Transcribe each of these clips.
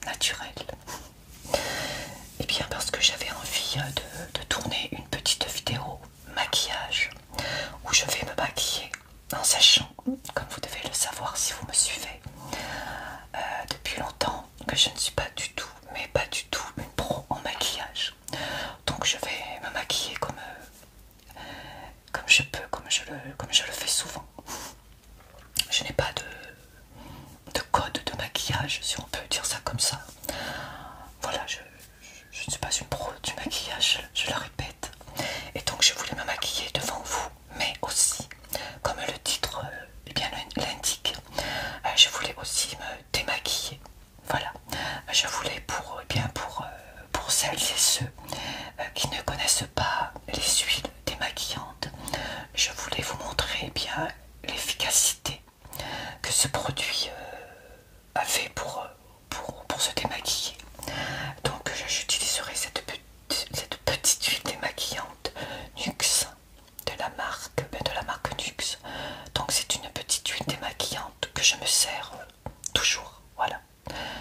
naturel. Et bien parce que j'avais envie de tourner une petite vidéo maquillage où je vais me maquiller en sachant, comme vous devez le savoir si vous me suivez, depuis longtemps que je ne suis pas du tout, mais pas du tout une pro en maquillage. Donc je vais me maquiller comme je peux, comme je le fais souvent. Je n'ai pas de code de maquillage, si on peut dire ça comme ça. Voilà, je ne suis pas une pro du maquillage, je le répète. Et donc je voulais me maquiller devant vous, mais aussi, comme le titre eh bien l'indique, je voulais aussi me démaquiller. Voilà, je voulais pour celles et ceux qui ne connaissent pas les huiles démaquillantes, je voulais vous montrer eh bien l'efficacité que ce produit avait pour se démaquiller. Donc j'utiliserai cette petite huile démaquillante Nuxe de la marque Nuxe. Donc c'est une petite huile démaquillante que je me sers toujours. Voilà,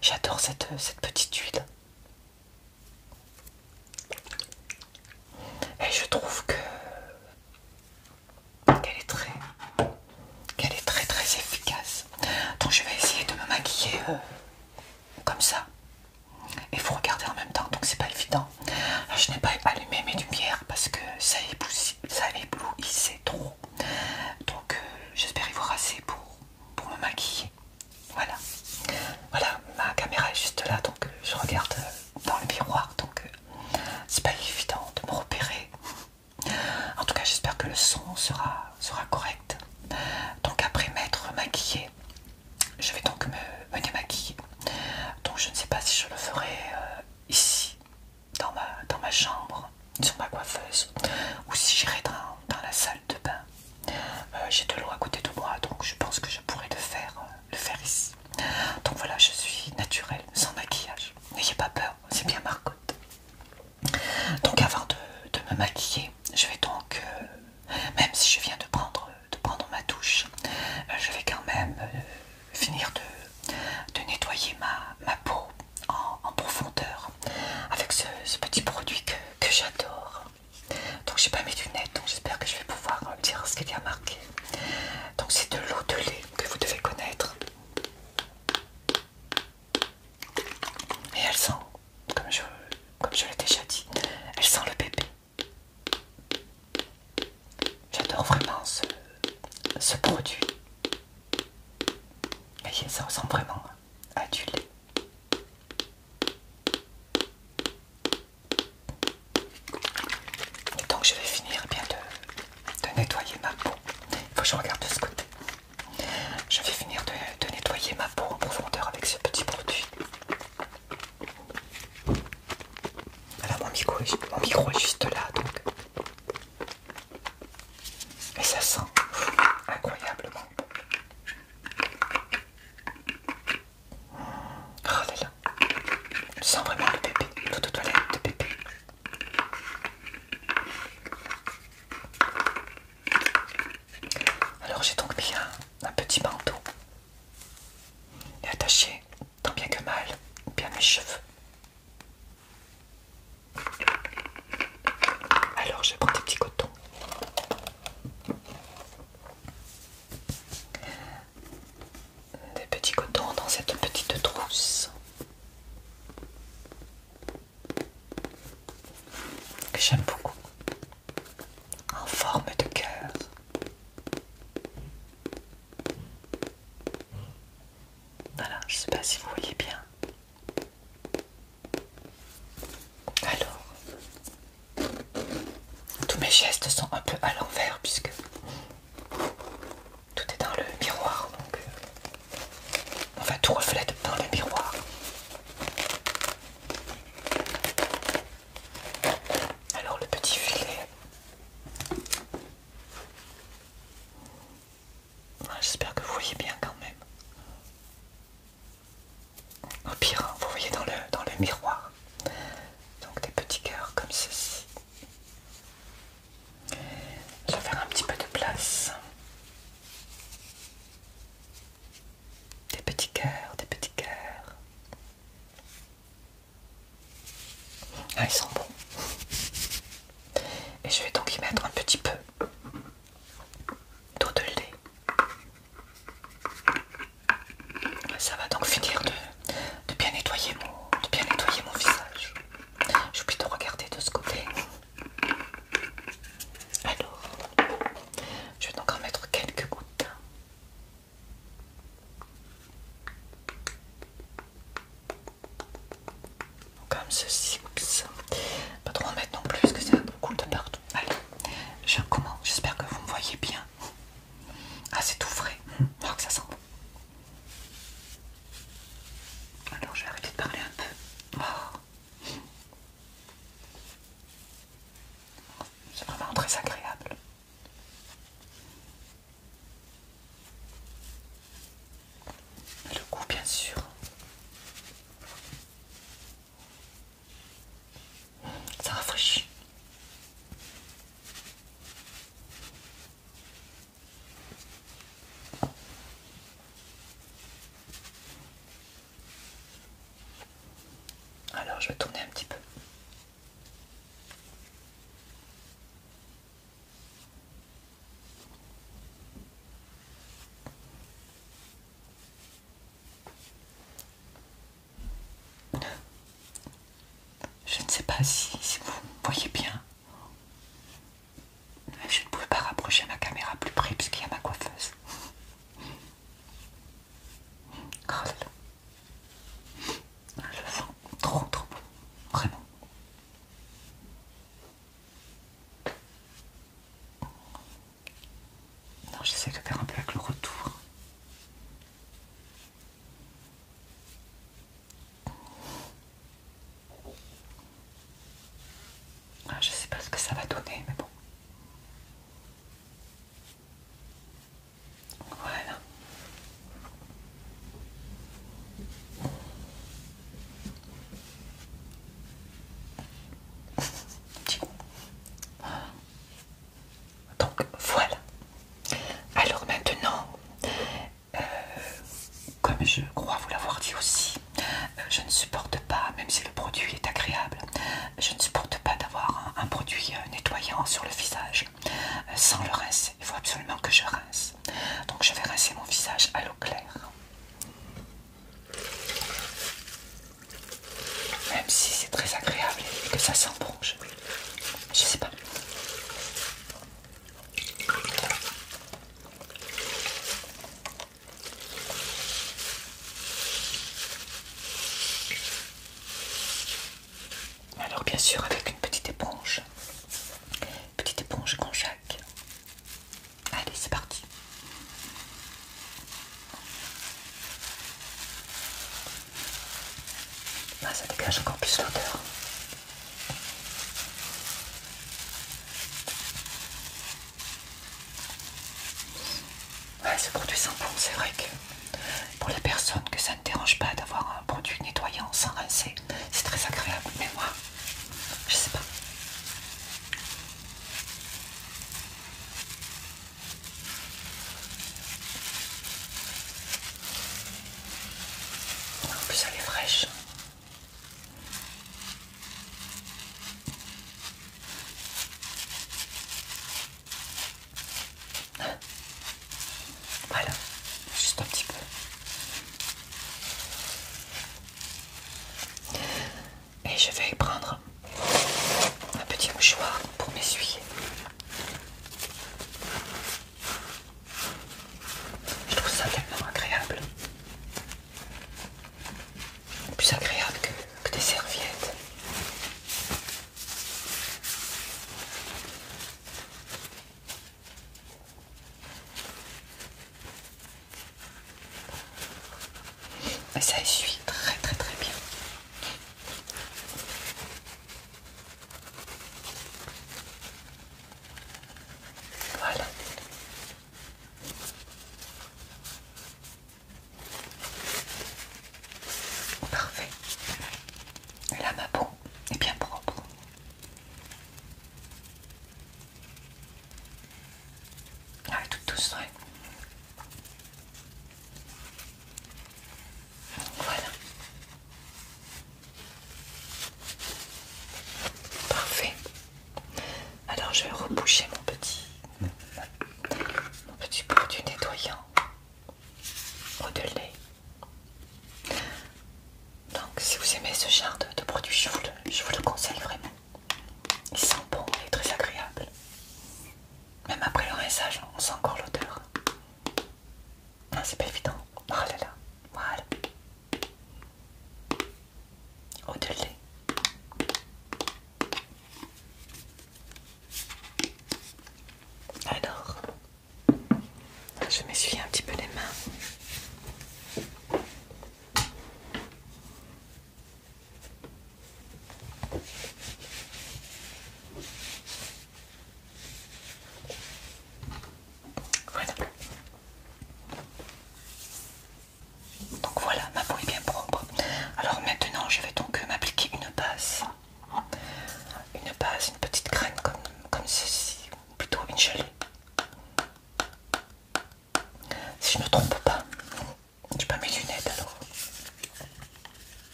j'adore cette petite huile. Et je trouve qu'elle est très efficace. Donc je vais essayer de me maquiller comme ça et vous regardez en même temps, donc c'est pas évident. Là, je n'ai pas allumé mes lumières parce que ça éblouissait trop. Donc j'espère y voir assez pour me maquiller. Voilà. Voilà, ma caméra est juste là, donc je regarde dans le miroir, donc c'est pas évident de me repérer. En tout cas, j'espère que le son sera correct. Donc après m'être maquillée, je vais donc me démaquiller. Donc je ne sais pas si je le ferai ici, dans ma chambre, sur ma coiffeuse, ou si j'irai dans la salle de bain. J'ai de l'eau à côté de moi, donc je pense que je pourrais le faire ici. Donc voilà, je suis naturelle, sans maquillage. N'ayez pas peur, c'est bien Marcotte. Donc avant de me maquiller, je vais donc, même si je viens de prendre ma douche, je vais quand même finir de nettoyer ma peau en profondeur avec ce petit produit que j'adore. Donc j'ai pas mes lunettes, donc j'espère que je vais pouvoir dire ce qu'il y a marqué. Donc c'est de l'eau de lait que vous devez connaître. Et elle sent, comme je l'ai déjà dit, elle sent le bébé. J'adore vraiment ce produit. Vous voyez, ça ressemble vraiment à du lait. Et donc je vais finir bien de nettoyer ma peau. Il faut que je regarde de ce côté. Je vais finir de nettoyer ma peau en profondeur avec ce petit produit. Alors mon micro est juste là, donc. Et ça sent incroyablement bon. Oh là là, je sens vraiment le bébé, l'eau de toilette de bébé. Alors j'ai donc mis un petit bandeau et attaché tant bien que mal bien mes cheveux. Alors je prends des petits cotons. Des petits cotons dans cette petite trousse que j'aime beaucoup, en forme de cœur. Voilà, je ne sais pas si vous voyez bien. Alors, tous mes gestes sont un peu à l'envers puisque tout est dans le miroir, donc enfin tout reflète dans le miroir. Alors le petit filet. J'espère que vous voyez bien quand même. Au pire, vous voyez dans le miroir. Donc des petits cœurs comme ceci. Ah, ils sont bons. Et je vais donc y mettre un petit peu d'eau de lait. Ça va donc finir de bien nettoyer mon visage. J'oublie de regarder de ce côté. Alors, je vais donc en mettre quelques gouttes. Comme ceci, oups. Pas trop en mettre non plus parce que ça coule de partout. Allez, je recommence. J'espère que vous me voyez bien. Ah, c'est tout frais. Oh, que ça sent bon. Alors, je vais arrêter de parler un peu. Oh. C'est vraiment très agréable. Le goût, bien sûr. Ça rafraîchit. Alors, je vais tourner un petit peu. Je ne sais pas si vous voyez bien. Je ne pouvais pas rapprocher ma caméra plus près puisqu'il y a ma coiffeuse. Oh là là. Je sens trop bon. Vraiment. Non, j'essaie de faire un peu avec le retour. Ah, je sais pas ce que ça va donner, mais bon. Voilà. Petit coup. Donc voilà. Alors maintenant, comme je crois vous l'avoir dit aussi, je ne supporte pas, même si le produit est agréable, je ne supporte pas d'avoir un produit nettoyant sur le visage sans le rincer. Il faut absolument que je rince. Donc je vais rincer mon visage à l'eau claire. Même si c'est très agréable et que ça sent bon, je sais pas. Alors bien sûr avec une petite éponge Conjac. Allez, c'est parti. Ah, ça dégage encore plus l'odeur. Ouais, ce produit sent bon, c'est vrai que pour les personnes que ça ne dérange pas d'avoir un produit nettoyant sans rincer, c'est très agréable. Mais moi, je sais pas. En plus, elle est fraîche. Voilà, juste un petit peu. Et je vais prendre un petit mouchoir pour m'essuyer. Je trouve ça tellement agréable. Plus agréable que des serviettes. Et ça essuie très très très bien. Voilà. Parfait.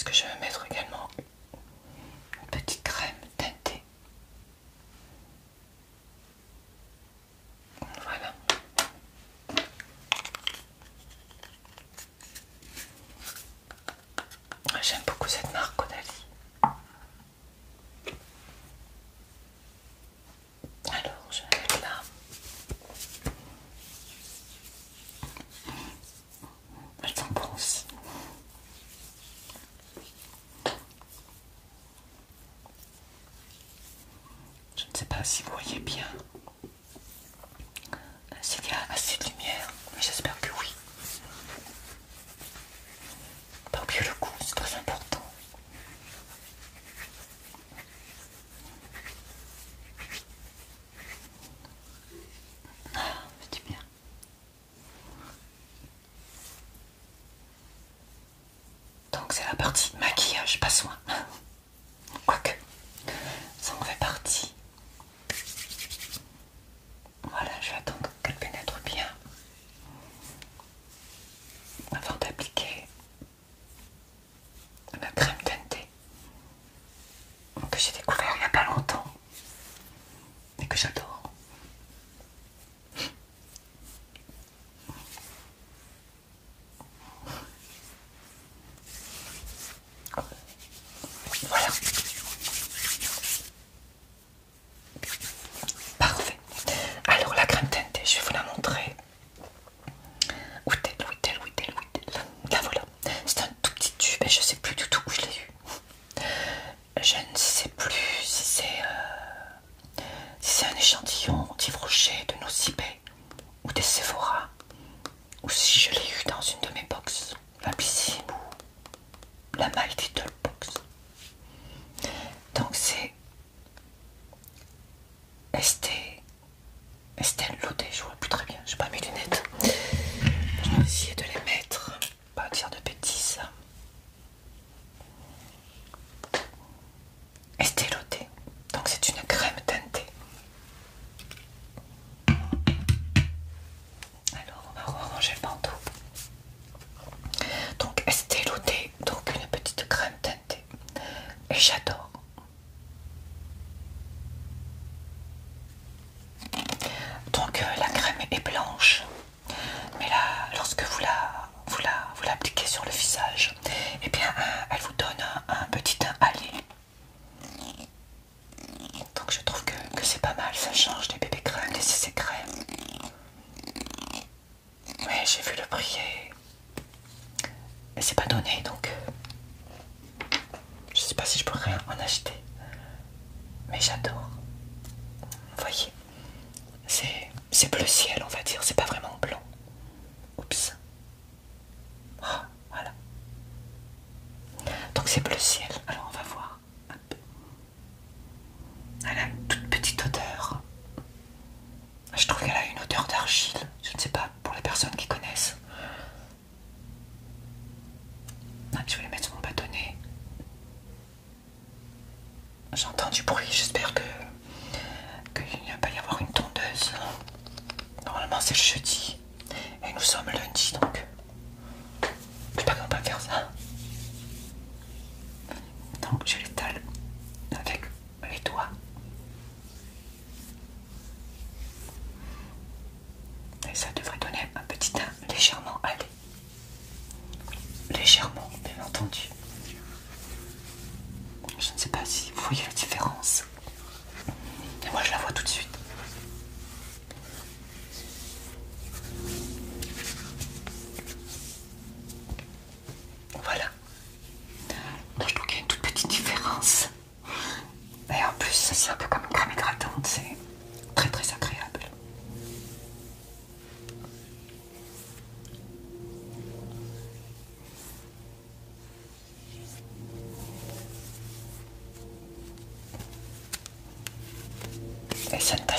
que je vais mettre également une petite crème teintée. Voilà. J'aime beaucoup cette marque Caudalie. Alors, je vais mettre là. Elle sent bon aussi. Je ne sais pas si vous voyez bien. S'il y a assez de lumière, mais j'espère que oui. Pas oublier le goût, c'est très important. Ah, c'est du bien. Donc c'est la partie maquillage, pas soin. Quoique, ça en fait partie. Voilà, je vais attendre qu'elle pénètre bien avant d'appliquer la crème teintée que j'ai découvert il n'y a pas longtemps et que j'adore. Voilà. Parfait. Alors la crème teintée, je vais vous la montrer. Où est-elle? La voilà. C'est un tout petit tube et je sais plus du tout où je l'ai eu. Je ne sais plus si c'est un échantillon d'Yves Rocher, de Nocibé ou des Sephora, ou si je l'ai eu dans une de mes box, la Blissim ou la My Little Box. Donc c'est Estelle Lauder, je vois plus très bien, j'ai pas mes lunettes. Je vais essayer de les mettre, pas dire de bêtises. Estée Lauder, donc c'est une crème teintée. Alors on va ranger le bandeau. Donc Estée Lauder, donc une petite crème teintée. Et j'adore. Donc la crème est blanche, mais là, lorsque vous l'appliquez sur le visage, eh bien, elle vous donne un petit teint allié. Donc je trouve que c'est pas mal, ça change des bébés crèmes, des CC crèmes. Mais j'ai vu le prix et c'est pas donné, donc je sais pas si je pourrais en acheter. Mais j'adore. Vous voyez, c'est bleu ciel, on va dire, c'est pas vraiment blanc. Oups. Oh, voilà. Donc c'est bleu ciel. Alors on va voir. Hop. Elle a une toute petite odeur. Je trouve qu'elle a une odeur d'argile. Je ne sais pas pour les personnes qui connaissent. Ah, je vais les mettre sur mon bâtonnet. J'entends du bruit. J'espère qu'il ne va pas y avoir une tondeuse. Normalement c'est le jeudi. Et nous sommes lundi donc. Je sais pas comment on peut faire ça. Donc je l'étale avec les doigts. Et ça devrait donner un petit teint légèrement allé. Légèrement, bien entendu. Je ne sais pas si vous voyez la différence. Et moi je la vois tout de suite. Voilà. Donc je trouve qu'il y a une toute petite différence. Et en plus, c'est un peu comme une crème hydratante, c'est très très agréable. Et ça ne tache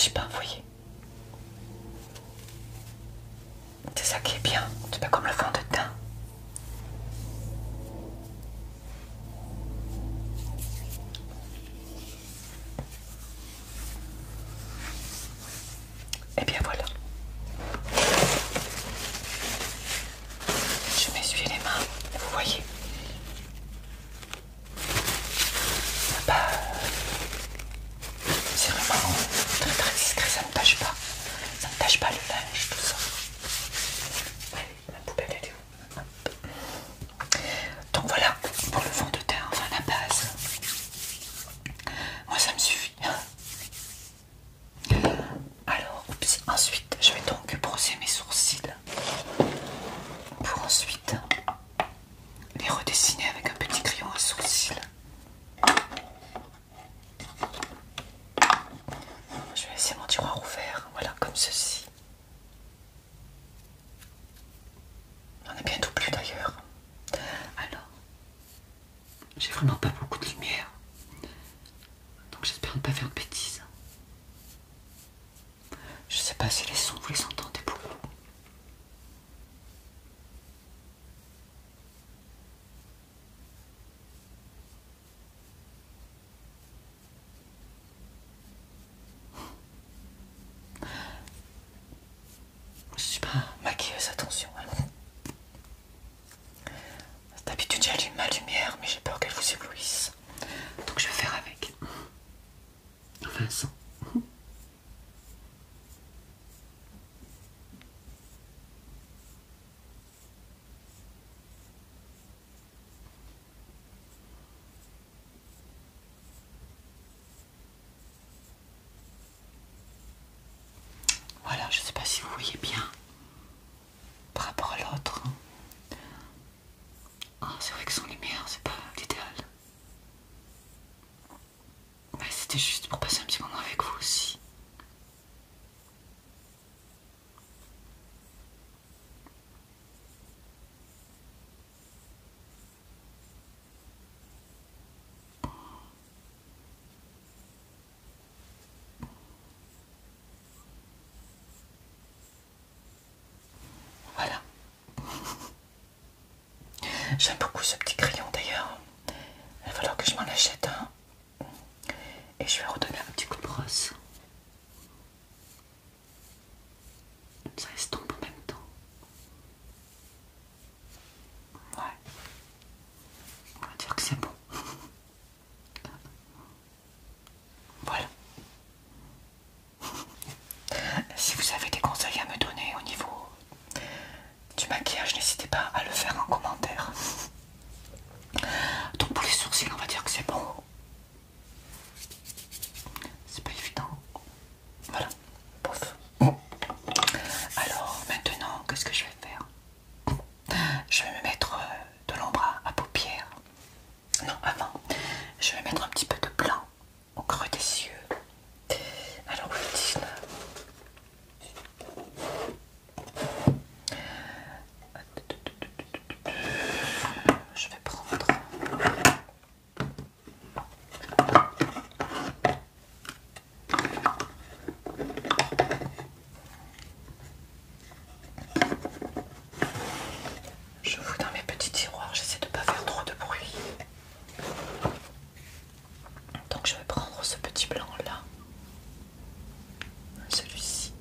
vraiment pas beaucoup de lumière. Donc j'espère ne pas faire de bêtises. Je sais pas si les sons, vous les entendez beaucoup. Je suis pas maquilleuse, attention. D'habitude j'allume ma lumière, mais j'ai peur qu'elle vous éblouisse. Donc je vais faire avec. Enfin sans. Voilà, je sais pas si vous voyez bien par rapport à l'autre. Ah, c'est vrai que sans lumière, c'est pas l'idéal. Mais c'était juste pour passer un petit moment avec vous aussi. Voilà. J'aime beaucoup ce petit crayon d'ailleurs. Il va falloir que je m'en achète un. Et je vais redonner un petit coup de brosse. Ça estompe en même temps. Ouais. On va dire que c'est bon. Voilà. Si vous avez des conseils à me donner au niveau du maquillage, n'hésitez pas à le faire en commentaire. Donc pour les sourcils, on va dire que c'est bon. C'est pas évident. Voilà. Pouf. Alors maintenant, qu'est-ce que je vais faire? Je vais me mettre de l'ombre à paupières. Non, avant, je vais mettre un petit peu de blanc au creux des yeux. Alors, où est-il? Je vais prendre. Je fouille dans mes petits tiroirs, j'essaie de ne pas faire trop de bruit. Donc je vais prendre ce petit blanc là. Celui-ci.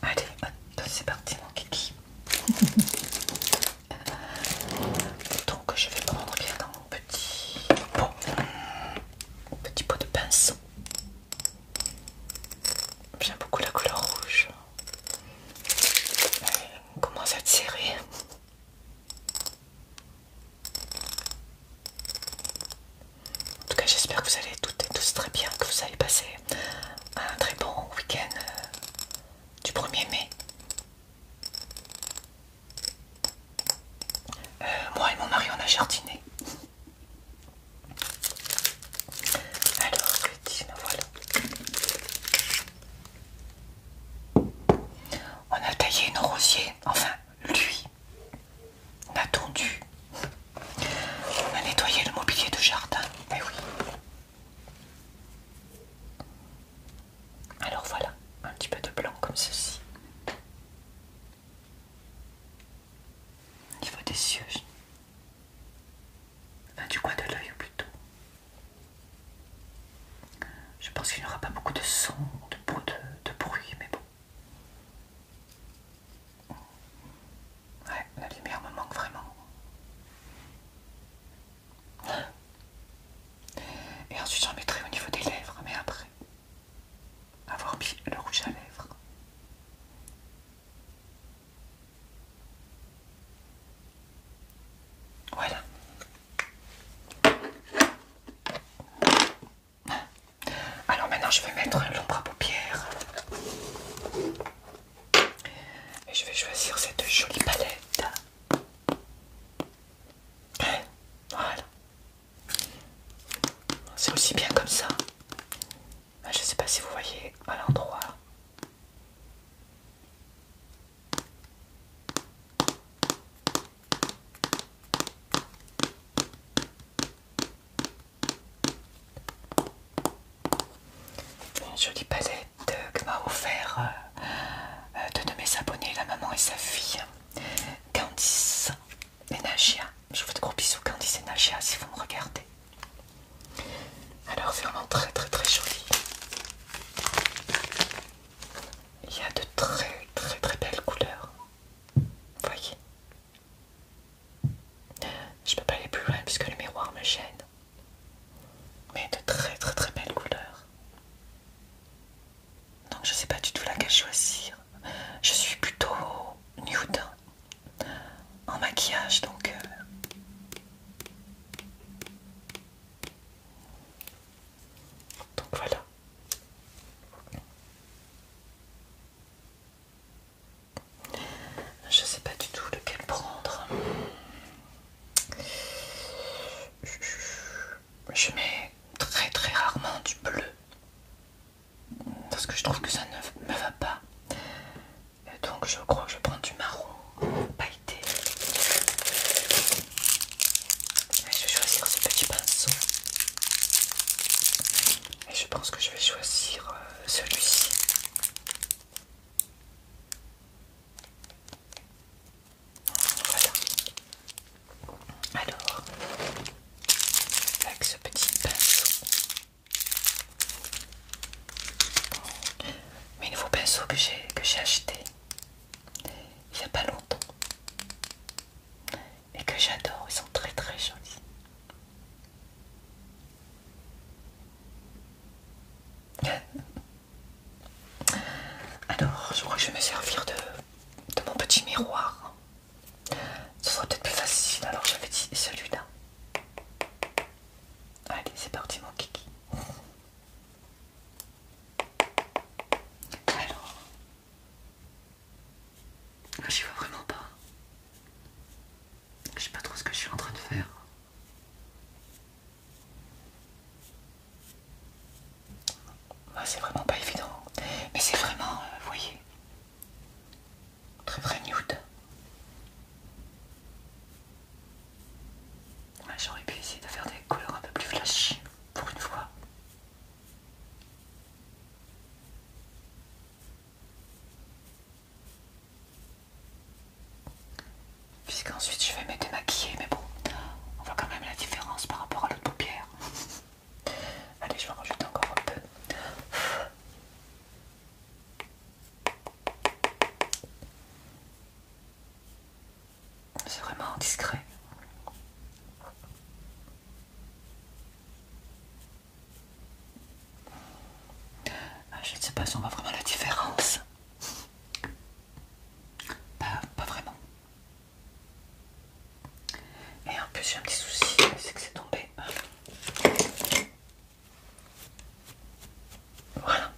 Allez, hop, c'est parti mon kiki. Donc je vais prendre bien dans mon petit pot de pinceau. J'aime beaucoup la couleur rouge. On commence à être serré. En tout cas, j'espère que vous allez toutes et tous très bien, que vous allez passer un très bon week-end du 1er mai. Moi et mon mari, on a jardiné. Alors, voilà. On a taillé nos rosiers, enfin, lui. On a tondu. On a nettoyé le mobilier de jardin. Mais oui. Alors voilà, un petit peu de blanc comme ceci. Au niveau des yeux, enfin, du coin de l'œil plutôt. Je pense qu'il n'y aura pas beaucoup de son, de bruit, mais bon. Ouais, la lumière me manque vraiment. Et ensuite j'en mettrai au niveau des lèvres, mais après avoir mis le rouge à lèvres. Voilà. Alors maintenant je vais mettre l'ombre à paupières. Et je vais choisir cette jolie palette. Voilà. C'est aussi bien comme ça. Je sais pas si vous voyez à l'endroit. Une jolie palette que m'a offert deux de mes abonnés, la maman et sa fille, Candice et Nagia. Je vous fais de gros bisous Candice et Nagia si vous me regardez. Alors c'est vraiment très très très joli. Il y a de très très très belles couleurs. Vous voyez. Je peux pas aller plus loin puisque le miroir me gêne. Mais de très très très belles couleurs. Donc je sais pas du tout laquelle choisir. Je suis plutôt nude en maquillage donc voilà. Je sais pas du tout lequel prendre. Je mets très très rarement du bleu parce que je trouve que ça ne me va pas. Et donc je crois que je vais prendre du marron pailleté. Et je vais choisir ce petit pinceau. Et je pense que je vais choisir celui-ci. Voilà. Alors, avec ce petit pinceau. Mes nouveaux pinceaux que j'ai achetés il n'y a pas longtemps. Et que j'adore, ils sont très très jolis. Alors, je crois que je vais me servir de mon petit miroir. Ce sera peut-être plus facile, alors j'avais dit celui-là. Allez, c'est parti mon kiki. Alors, là j'y vois vraiment pas. Je sais pas trop ce que je suis en train de faire. Ouais, c'est vraiment pas évident. Mais c'est vraiment, vous voyez, très très nude. Ouais, j'aurais pu essayer de faire des couleurs un peu plus flashy pour une fois. Puisqu'ensuite je vais me démaquiller, mais bon, on voit quand même la différence par rapport à l'autre paupière. Allez, je vais en rajouter encore un peu. C'est vraiment discret. Je ne sais pas si on voit vraiment la différence. Pas vraiment. Et en plus j'ai un petit souci, c'est que c'est tombé. Voilà.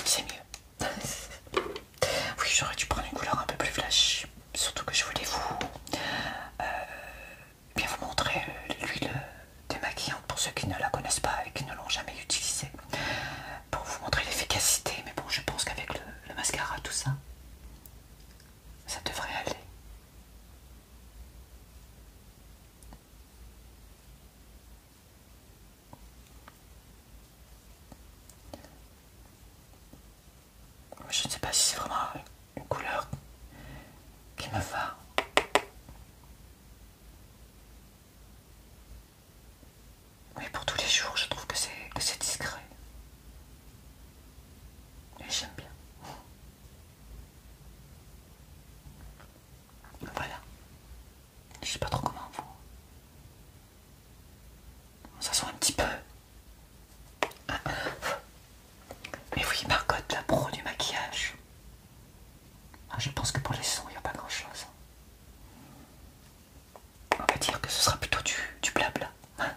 C'est mieux. Oui, j'aurais dû prendre une couleur un peu plus flash. Surtout que je voulais bien vous montrer l'huile démaquillante pour ceux qui ne la connaissent pas et qui ne l'ont jamais utilisée. Pour vous montrer l'efficacité. Mais bon, je pense qu'avec le mascara, tout ça, ça devrait aller. Je ne sais pas si c'est vraiment une couleur qui me va. Mais pour tous les jours, je trouve que c'est discret. Et j'aime bien. Voilà. Je sais pas trop comment vous. Ça sent un petit peu. Mais oui, Margot, la pro du maquillage. Ah, je pense que pour les sons, il n'y a pas grand chose. On va dire que ce sera plutôt du blabla. Hein?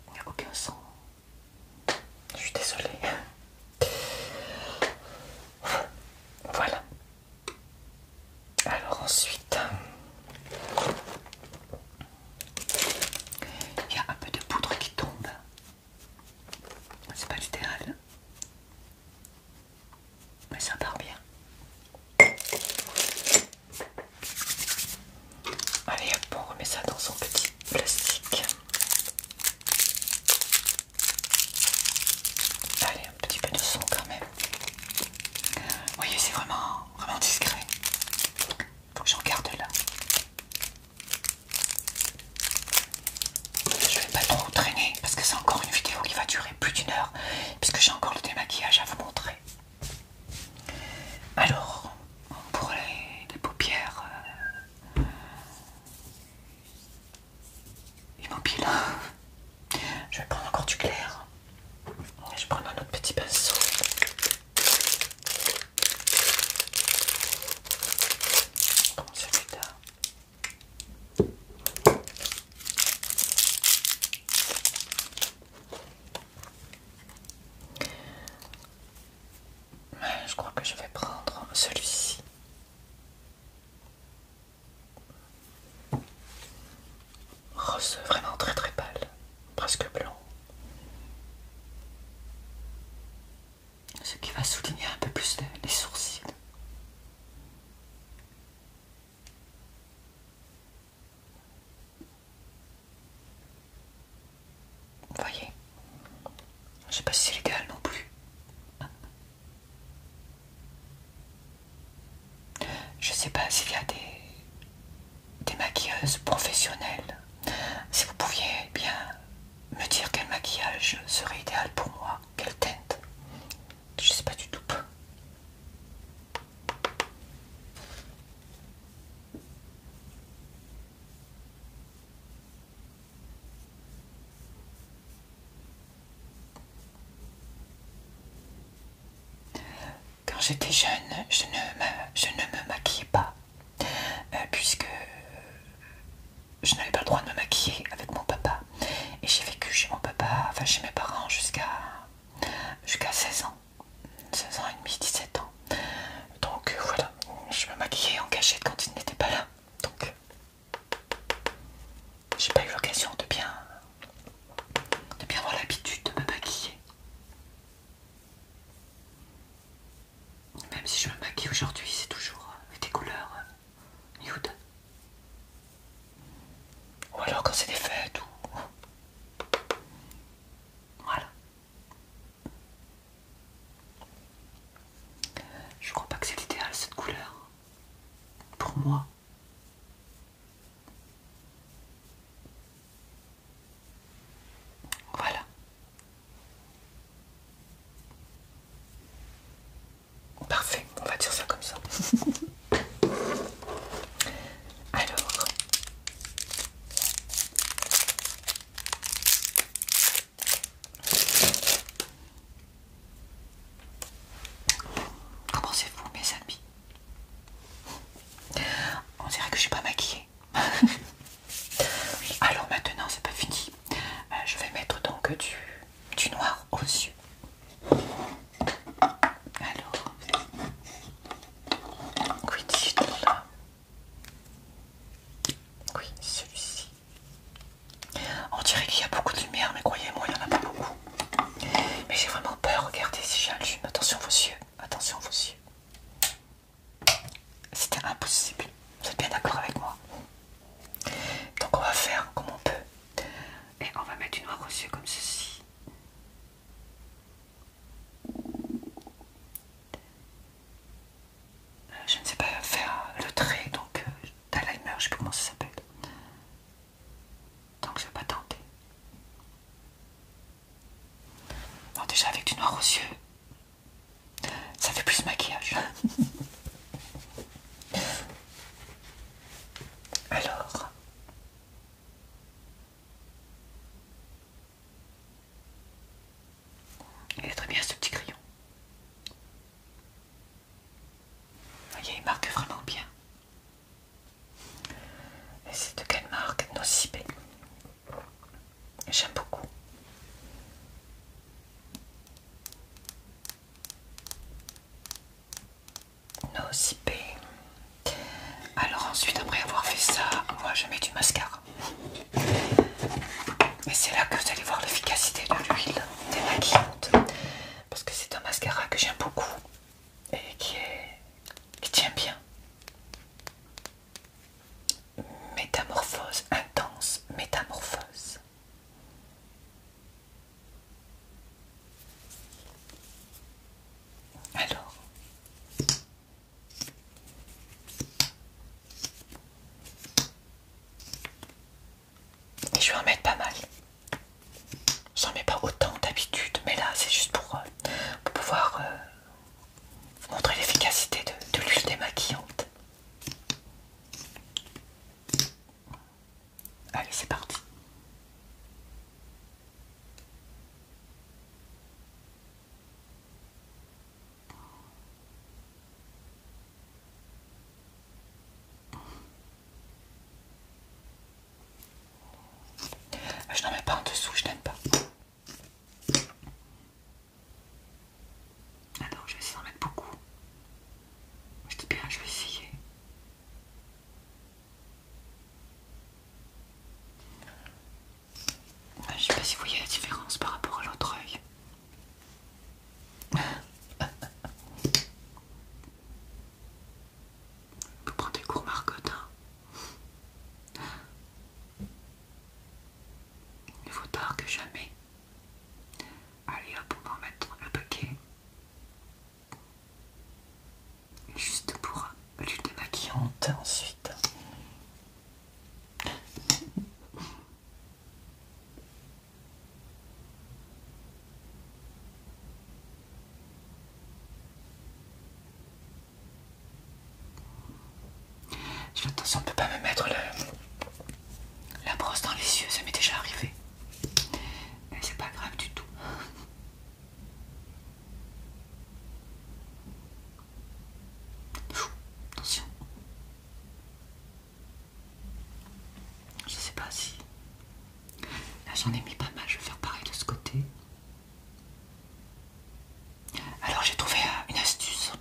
Il n'y a aucun son. Je suis désolée. Voilà. Alors. Ensuite, il y a un peu de poudre qui tombe. C'est pas l'idéal, mais ça part bien. Allez hop, on remet ça dans son petit plastique. Allez, un petit peu de son quand même. Vous voyez, c'est vraiment discret. Faut que j'en garde là. Je vais pas trop traîner parce que c'est encore une vidéo qui va durer plus d'1 heure puisque j'ai encore le démaquillage à vous montrer. Alors, pour les paupières immobiles, je vais prendre encore du clair. Je vais prendre un autre petit pinceau. Comme celui-là. Je crois que je vais prendre celui-ci. Rose vraiment très très pâle, presque blanc. Ce qui va souligner un peu plus les sourcils. Vous voyez, je sais pas si c'est légal non plus. Je sais pas s'il y a des maquilleuses professionnelles. Si vous pouviez bien me dire quel maquillage serait idéal pour moi, quelle teinte. Je sais pas du tout. Quand j'étais jeune, je ne me maquillais pas, puisque je n'avais pas le droit de me maquiller avec mon papa. Et j'ai vécu chez mon papa, enfin chez mes parents, jusqu'à 16 ans. 16 ans et demi, 17 ans. Donc voilà, je me maquillais en cachette quand il n'était pas là. Donc j'ai pas eu l'occasion de bien avoir l'habitude de me maquiller. Même si je me maquille aujourd'hui, c'est toujours avec des couleurs nude. Ou alors quand c'est des fêtes ou... Voilà. Je crois pas que c'est l'idéal cette couleur. Pour moi. Voilà. Parfait, on va dire ça comme ça. Alors, commencez-vous mes amis. On dirait que je suis pas maquillée. Alors maintenant c'est pas fini. Je vais mettre donc du noir aux yeux. Alors, oui, là. Oui, celui-ci. On dirait qu'il y a beaucoup de lumière, mais croyez-moi, il n'y en a pas beaucoup. Mais j'ai vraiment peur, regardez si j'allume. Attention vos yeux, attention vos yeux. C'était impossible. Vous êtes bien d'accord avec moi? Donc on va faire comme on peut. Et on va mettre du noir aux yeux comme ceci. Je ne sais pas faire le trait, donc d'Alzheimer, je ne sais pas comment ça s'appelle. Donc je vais pas tenter. Bon, déjà avec du noir aux yeux, ça fait plus maquillage. Alors, il est très bien ce petit crayon. Vous voyez, il marque vraiment bien. Et c'est de quelle marque? Nocibé. J'aime beaucoup. Nocibé. Alors ensuite, après avoir fait ça, moi je mets du mascara. Et c'est là que vous allez voir l'efficacité de l'huile démaquillante. Parce que c'est un mascara que j'aime beaucoup et qui tient bien. Métamorphose intense, métamorphose. Alors, et je vais en mettre pas mal. J'en mets pas autant d'habitude, mais là c'est juste pour pouvoir vous montrer l'efficacité de l'huile démaquillante. Allez, c'est parti. Je n'en mets pas en dessous, je n'aime pas. Alors, je vais essayer d'en mettre beaucoup. Je dis bien, je vais essayer. Je ne sais pas si vous voyez la différence par rapport à l'autre œil. Vous prenez des cours Marcotte, hein. Il vaut tard que jamais. Allez hop, on va en mettre le paquet. Juste pour l'huile démaquillante ensuite. Je fais attention, on ne peut pas me mettre la brosse dans les yeux, ça m'est déjà arrivé. Mais c'est pas grave du tout. Attention. Je sais pas si... Là j'en ai mis pas mal, je vais faire pareil de ce côté. Alors j'ai trouvé une astuce.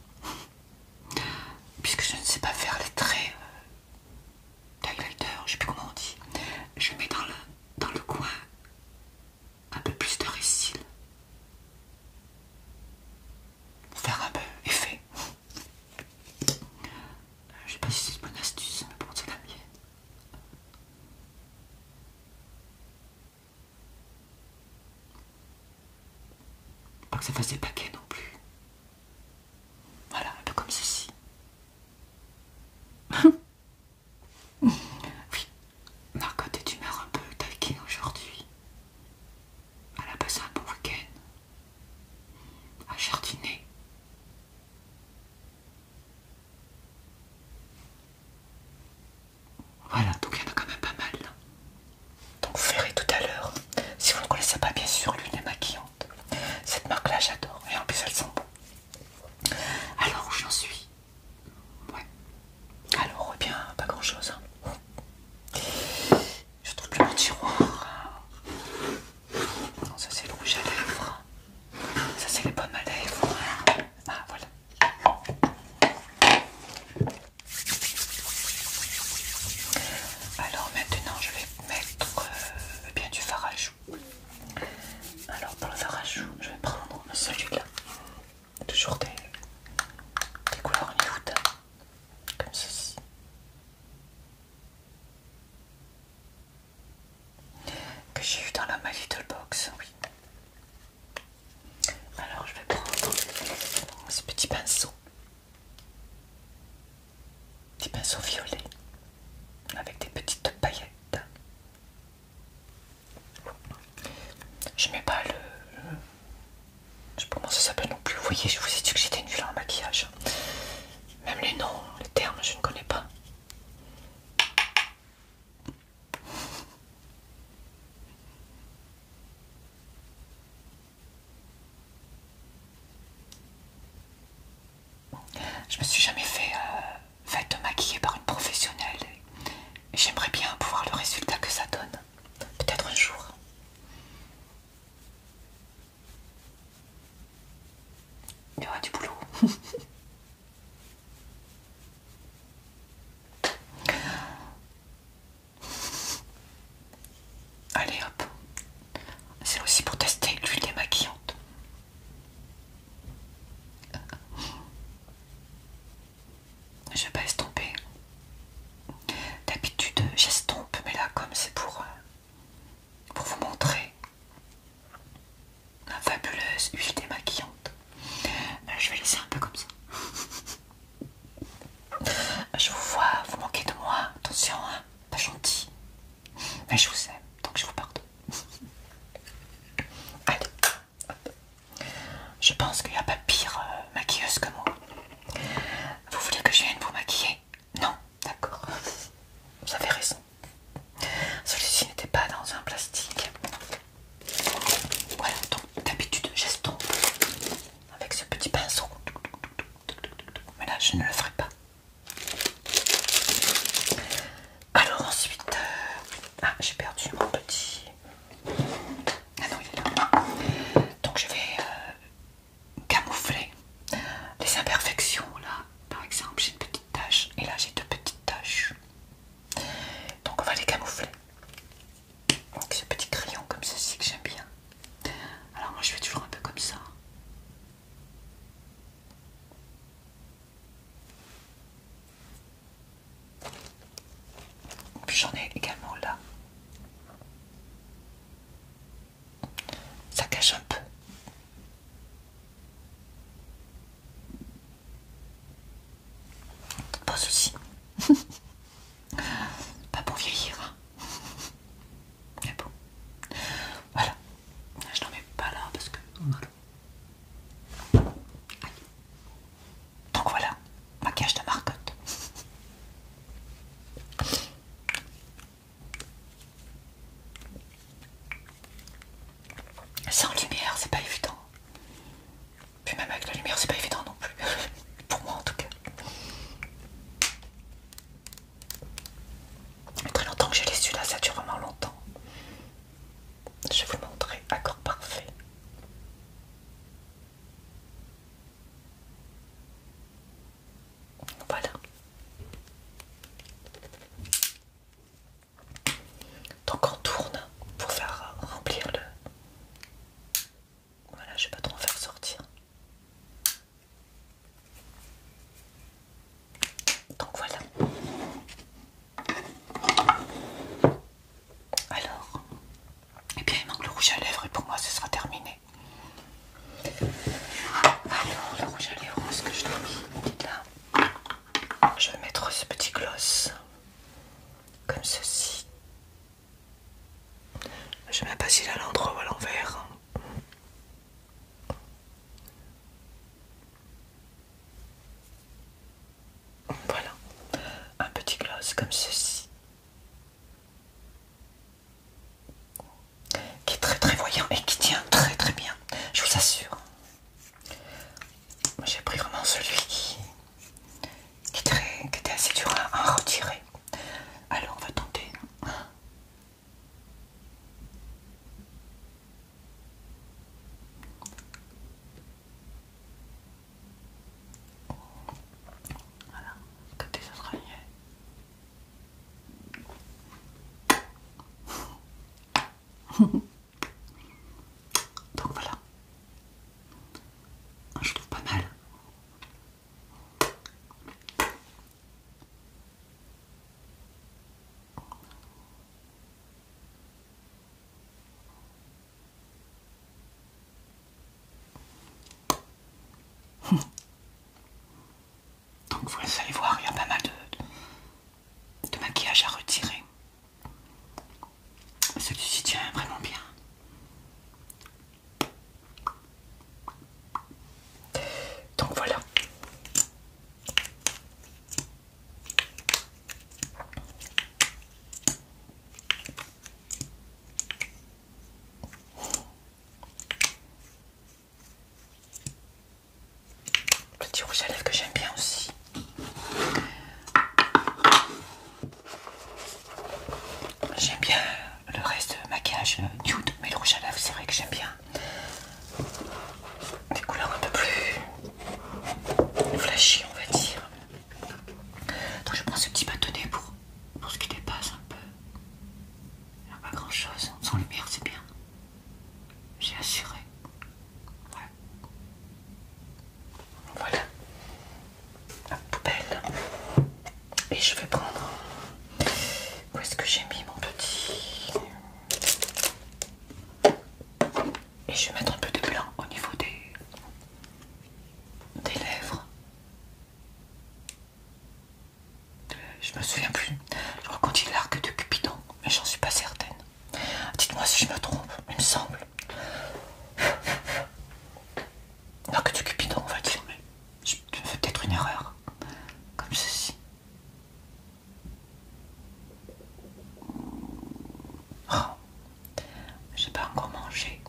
Puisque je ne sais pas faire les traits d'highlighter, je sais plus comment on dit. Je mets dans le coin un peu plus de récil. Pour faire un peu effet. Je sais pas si c'est une bonne astuce, mais bon, c'est la mienne. Pas que ça fasse des paquets non plus. Voilà, un peu comme ceci. Oui, Marcotte est d'humeur un peu taquine aujourd'hui. Elle a passé un bon week-end à jardiner. Voilà, donc il y en a quand même pas mal. Donc vous verrez tout à l'heure, si vous ne connaissez pas bien sûr l'huile démaquillante. Cette marque-là, j'adore. Et en plus, elle sent bon. Alors, où j'en suis? Ouais. Alors, eh bien, pas grand-chose. Hein. Je trouve plus mon tiroir. Non, ça c'est le rouge à lèvres. Ça c'est les pommes à lèvres. Ah, voilà. Alors maintenant, je vais mettre bien du fard à joues. Alors pour le fard à joues, je vais prendre celui-là. Toujours des couleurs nude, comme ceci. Que j'ai eu dans la My Little Box, oui. Alors je vais prendre ce petit pinceau violet avec des petites paillettes. Je mets pas je sais pas comment ça s'appelle non plus. Vous voyez, je vous ai dit que j'étais nulle en maquillage. Même les noms, les termes, je ne connais pas. Je me suis jamais fait maquiller par une professionnelle et j'aimerais bien pouvoir le résultat que ça donne. Peut-être un jour. Il y aura du boulot. j'en ai également là. Ça cache un peu. Pas de soucis. Pas pour vieillir. Hein. Mais bon. Voilà. Je n'en mets pas là parce que... Voilà. Donc voilà. Maquillage de Marcotte. Sans lumière, c'est pas évident. Puis même avec la lumière, c'est pas évident non plus. Pour moi en tout cas. Ça fait très longtemps que j'ai les celui-là, ça dure vraiment longtemps. Je vais vous montrer. Accord parfait. Voilà. Donc on tourne pour faire remplir le... Voilà, je vais pas trop en faire sortir. Donc voilà. Alors, eh bien il manque le rouge à lèvres et pour moi ce sera terminé. Alors le rouge à lèvres, où est-ce que je l'ai mis? Là. Je vais mettre ce petit gloss comme ceci. Je sais même pas s'il est à l'endroit ou à l'envers. Voilà, un petit gloss comme ceci, qui est très très voyant et qui tient très très bien, je vous assure. J'ai pris vraiment celui qui était assez dur à retirer. Alors on va tenter. Voilà, côté ça sera mieux. Donc voilà, je trouve pas mal. Donc vous allez voir, il y a pas mal de maquillage à retirer. Celui-ci tient vraiment bien. Donc voilà. Petit rouge à lèvres que j'aime bien aussi. J'aime bien le reste de maquillage nude, mais le rouge à lèvres c'est vrai que j'aime bien des couleurs un peu plus flashy on va dire. Donc je prends ce petit bâtonnet pour ce qui dépasse un peu. Il n'y a pas grand chose, sans lumière c'est bien. J'ai assuré. Ouais. Voilà. La poubelle. Et je vais prendre... Où est-ce que j'ai mis mon petit... Et je vais mettre un peu de blanc au niveau des lèvres. Je me souviens plus. Je crois qu'on dit l'arc de Cupidon, mais j'en suis pas certaine. Dites-moi si je me trompe, il me semble. L'arc de Cupidon, on va dire, mais je fais peut-être une erreur. Comme ceci. Oh, j'ai pas encore mangé.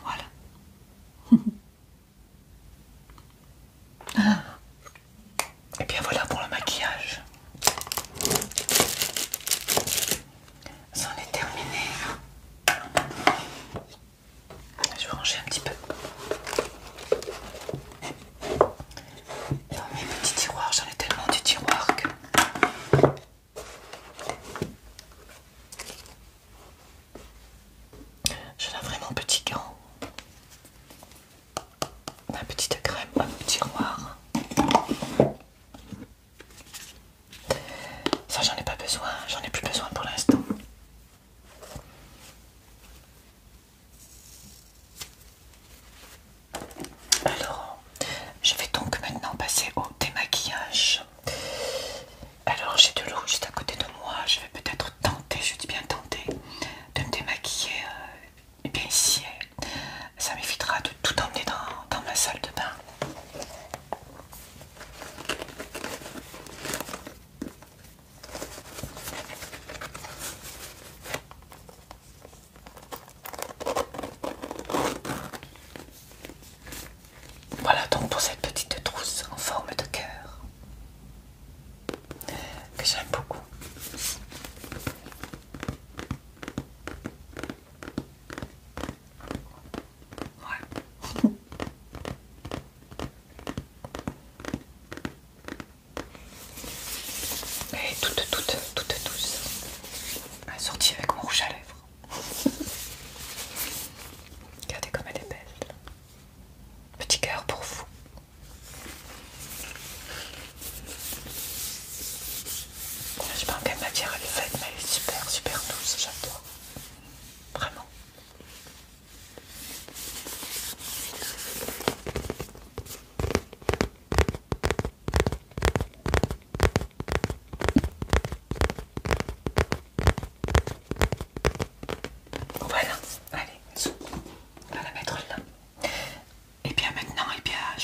Voilà. Et bien voilà pour le maquillage. C'en est terminé. Je vais ranger un petit peu dans mes petits tiroirs. J'en ai tellement de tiroirs que... Je lave vraiment petit gant. Ma petite crème, un tiroir.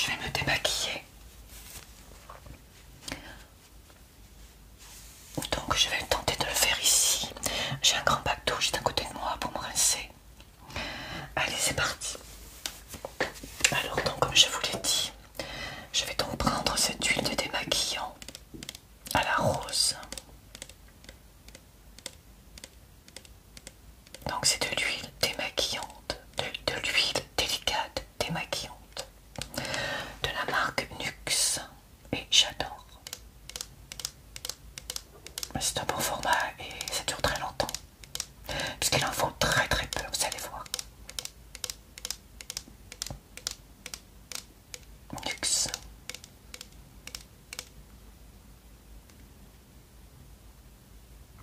vais me démaquiller. Donc je vais tenter de le faire ici. J'ai un grand bac d'eau juste à côté de moi pour me rincer. Allez, c'est parti. Alors donc comme je vous l'ai dit, je vais donc prendre cette huile de démaquillant à la rose. Donc c'est de l'huile démaquillante, de l'huile délicate démaquillante de la marque Nuxe et j'adore. C'est un bon format et ça dure très longtemps puisqu'il en faut très très peu, vous allez voir. Nuxe.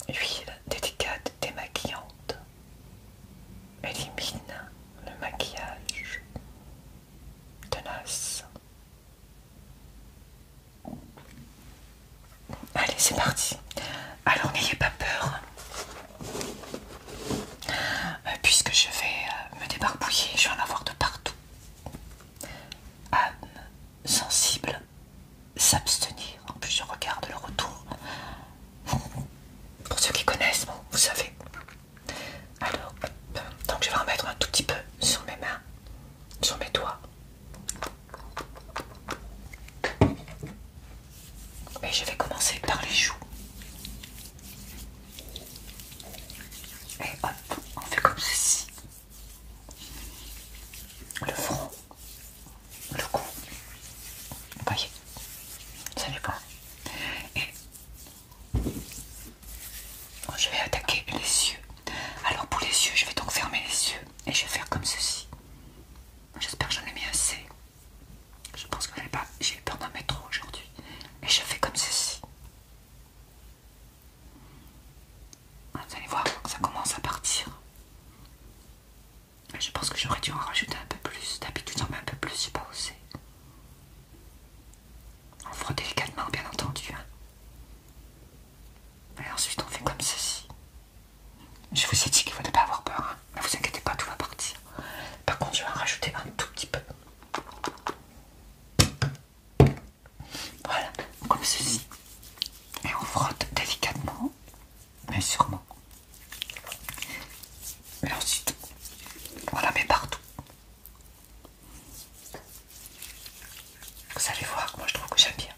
Huile délicate démaquillante élimine le maquillage tenace. Allez, c'est parti. Alors n'ayez pas peur, puisque je vais me débarbouiller, je vais en avoir de partout. Âme sensible, s'abstenir. En plus, je regarde le retour. Pour ceux qui connaissent, bon, vous savez. Alors, hop. Donc je vais en mettre un tout petit peu sur mes mains, sur mes doigts. Et je vais commencer par les joues. Et hop, on fait comme ceci. Le front, le cou. Vous voyez, ça dépend. Et je vais attaquer les yeux. Alors pour les yeux, je vais donc fermer les yeux et je vais faire comme ceci. J'espère que j'en ai mis assez. Je pense que j'ai eu peur d'en mettre trop aujourd'hui. Et je fais comme ceci. Vous allez voir que ça commence à partir. Et je pense que j'aurais dû en rajouter un peu plus. D'habitude j'en mets un peu plus, j'ai pas osé. On frotte délicatement bien entendu. Hein. Et ensuite on fait comme ceci. Je vous ai dit qu'il ne faut pas avoir peur. Hein. Ne vous inquiétez pas, tout va partir. Par contre je vais en rajouter un tout petit peu. Voilà, comme ceci. Et on frotte délicatement, mais sûrement. Et ensuite, on la met partout. Vous allez voir, moi je trouve que j'aime bien.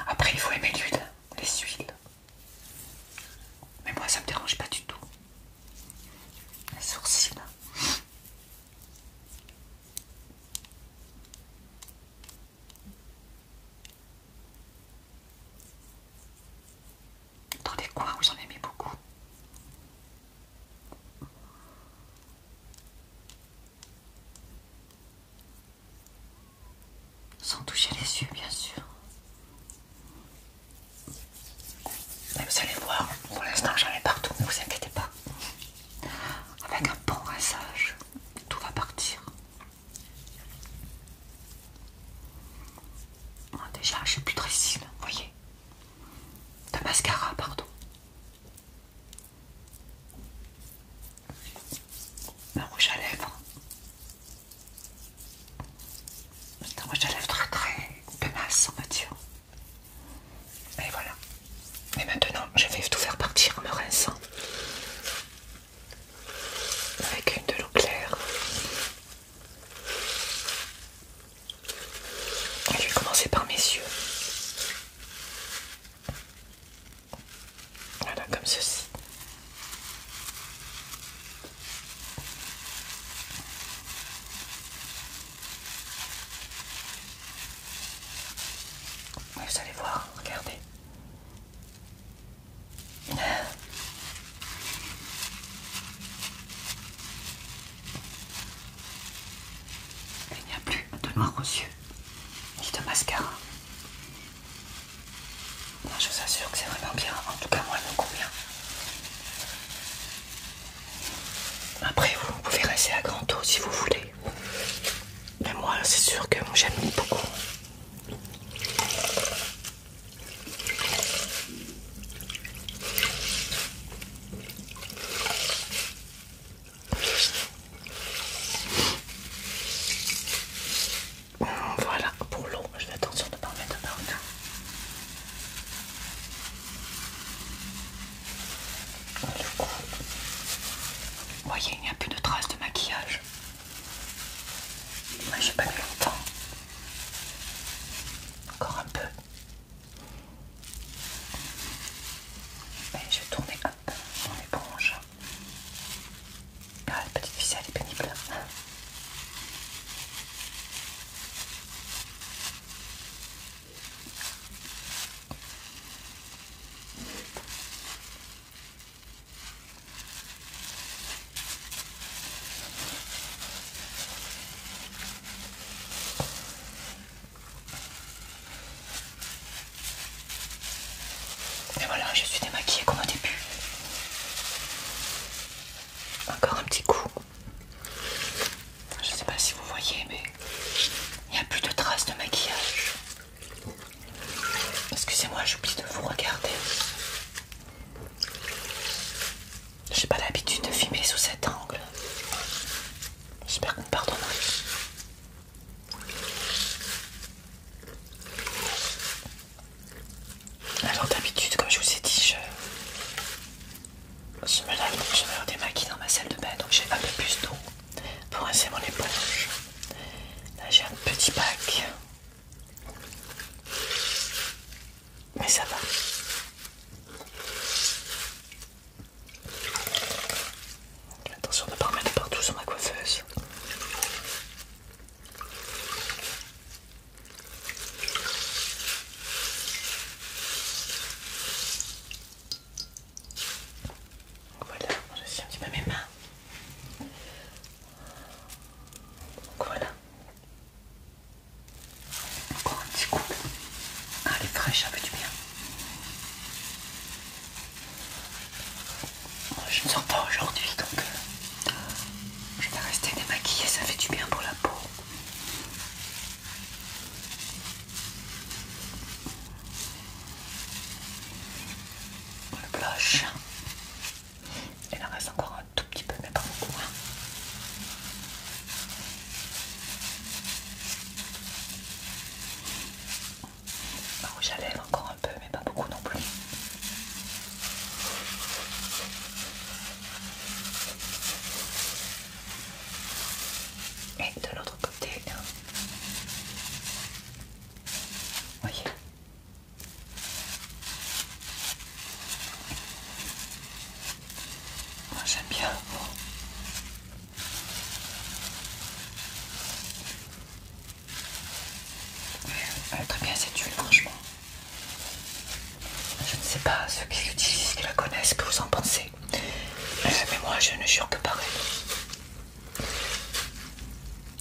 Après, il faut aimer l'huile, les huiles. Mais moi, ça me dérange pas du tout. Les sourcils. Dans des coins où j'en ai mis beaucoup. Sans toucher les yeux, bien sûr. Et vous allez voir, pour l'instant j'en ai partout, ne vous inquiétez pas. Avec un bon rinçage, tout va partir. Déjà, je suis plus dressile, vous voyez. De mascara, pardon. Un rouge à lèvres. C'est un rouge à lèvres très très tenace, on va dire. Et voilà. Et maintenant, je vais tout faire partir en me rinçant. Avec une de l'eau claire. Et je vais commencer par mes yeux. Voilà, comme ceci. Vous allez voir, regardez. Il n'y a plus de noir aux yeux, ni de mascara. Moi, je vous assure que c'est vraiment bien. En tout cas, moi, elle me convient. Après, vous pouvez rincer à grand eau si vous voulez. Mais moi, c'est sûr que j'aime beaucoup. Voilà. Encore un peu. Et je vais tourner hop, mon éponge. Ah, la petite ficelle est pénible. Et voilà, je suis démaquillée comme au début. Encore un petit coup. Je sais pas si vous voyez, mais il n'y a plus de traces de maquillage. Excusez-moi, j'oublie de vous regarder. J'ai pas l'habitude de filmer sous cet angle. J'espère qu'on me pardonnera. Alors d'habitude, comme je vous ai dit, je me démaquille dans ma salle de bain, donc j'ai un peu plus d'eau pour rincer mon éponge. Là j'ai un petit bac, mais ça va. Attention de ne pas en mettre partout sur ma coiffeuse. Voilà, je suis un petit peu mes mains. Donc voilà. Encore un petit coup. Ah, elle est fraîche, ça fait du bien. Moi, je ne sors pas aujourd'hui, donc je vais rester démaquillée, ça fait du bien pour la peau. Le blush. Il en reste encore un tout petit peu, mais pas beaucoup. Le rouge à lèvres encore un peu, mais pas beaucoup non plus. Et de l'autre côté, voyez. Moi j'aime bien. Elle est très bien cette huile, franchement. Je ne sais pas ceux qui l'utilisent, qui la connaissent, ce que vous en pensez. Mais moi je ne jure que par elle.